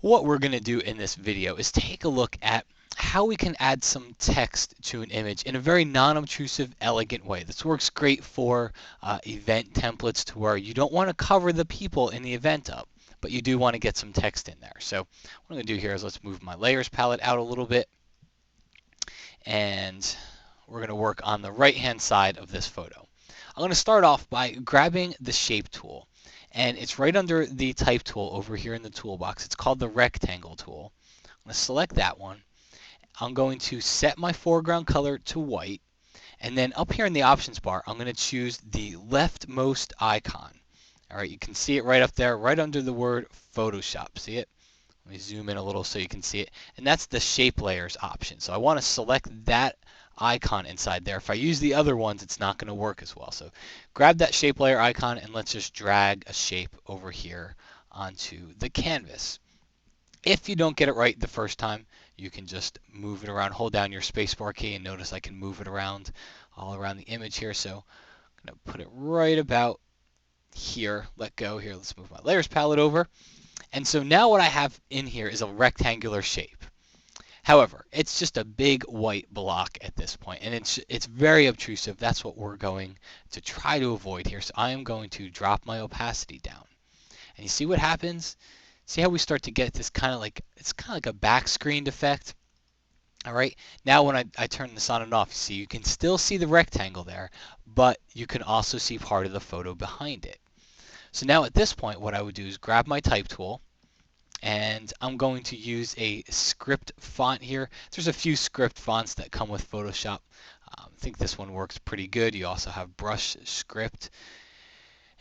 What we're going to do in this video is take a look at how we can add some text to an image in a very non-obtrusive, elegant way. This works great for event templates to where you don't want to cover the people in the event up, but you do want to get some text in there. So what I'm going to do here is let's move my layers palette out a little bit, and we're going to work on the right-hand side of this photo. I'm going to start off by grabbing the shape tool, and it's right under the type tool over here in the toolbox. It's called the rectangle tool. I'm going to select that one. I'm going to set my foreground color to white, and then up here in the options bar, I'm going to choose the leftmost icon. All right, you can see it right up there, right under the word Photoshop. See it? Let me zoom in a little so you can see it. And that's the shape layers option. So I want to select that icon inside there. If I use the other ones, it's not going to work as well. So grab that shape layer icon and let's just drag a shape over here onto the canvas. If you don't get it right the first time, you can just move it around. Hold down your spacebar key and notice I can move it around all around the image here. So I'm going to put it right about here. Let go here. Let's move my layers palette over. And so now what I have in here is a rectangular shape. However, it's just a big white block at this point, and it's very obtrusive. That's what we're going to try to avoid here. So I am going to drop my opacity down. And you see what happens? See how we start to get this kind of like a back screened effect? All right, now when I turn this on and off, see, you can still see the rectangle there, but you can also see part of the photo behind it. So now at this point, what I would do is grab my type tool, and I'm going to use a script font here. There's a few script fonts that come with Photoshop. I think this one works pretty good. You also have brush script.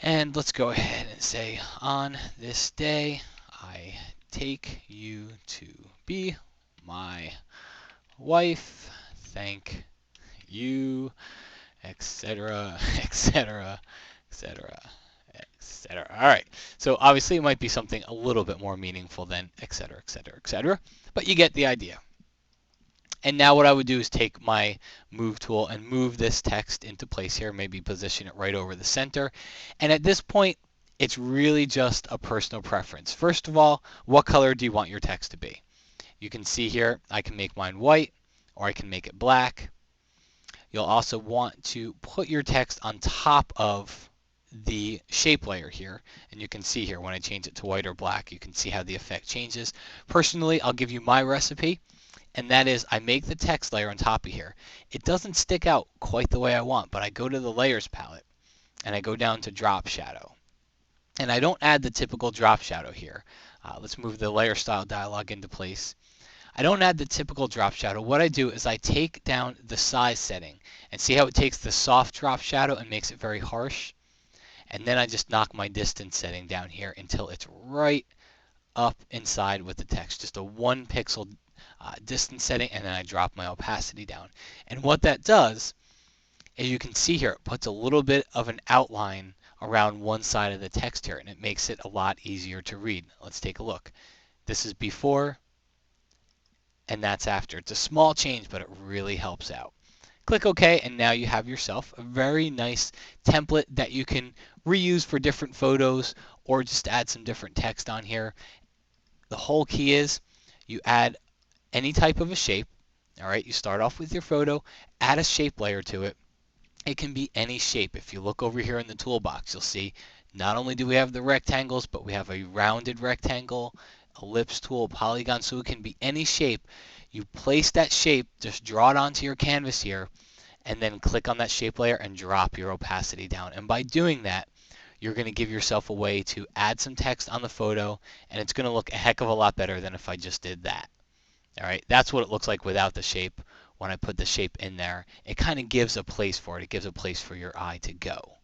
And let's go ahead and say, on this day, I take you to be my wife. Thank you, etc., etc., etc., etc. All right. So obviously it might be something a little bit more meaningful than etc., etc., etc., but you get the idea. And now what I would do is take my move tool and move this text into place here, maybe position it right over the center. And at this point, it's really just a personal preference. First of all, what color do you want your text to be? You can see here, I can make mine white, or I can make it black. You'll also want to put your text on top of the shape layer here, and you can see here when I change it to white or black, you can see how the effect changes. Personally, I'll give you my recipe, and that is I make the text layer on top of here. It doesn't stick out quite the way I want, but I go to the layers palette and I go down to drop shadow. And I don't add the typical drop shadow here. Let's move the layer style dialog into place. I don't add the typical drop shadow. What I do is I take down the size setting, and see how it takes the soft drop shadow and makes it very harsh? And then I just knock my distance setting down here until it's right up inside with the text. Just a 1 pixel distance setting, and then I drop my opacity down. And what that does, as you can see here, it puts a little bit of an outline around one side of the text here, and it makes it a lot easier to read. Let's take a look. This is before, and that's after. It's a small change, but it really helps out. Click OK, and now you have yourself a very nice template that you can reuse for different photos or just add some different text on here. The whole key is you add any type of a shape. All right, you start off with your photo, add a shape layer to it. It can be any shape. If you look over here in the toolbox, you'll see not only do we have the rectangles, but we have a rounded rectangle, ellipse tool, polygon, so it can be any shape. You place that shape, just draw it onto your canvas here, and then click on that shape layer and drop your opacity down. And by doing that, you're going to give yourself a way to add some text on the photo, and it's going to look a heck of a lot better than if I just did that. All right, that's what it looks like without the shape. When I put the shape in there, it kind of gives a place for it. It gives a place for your eye to go.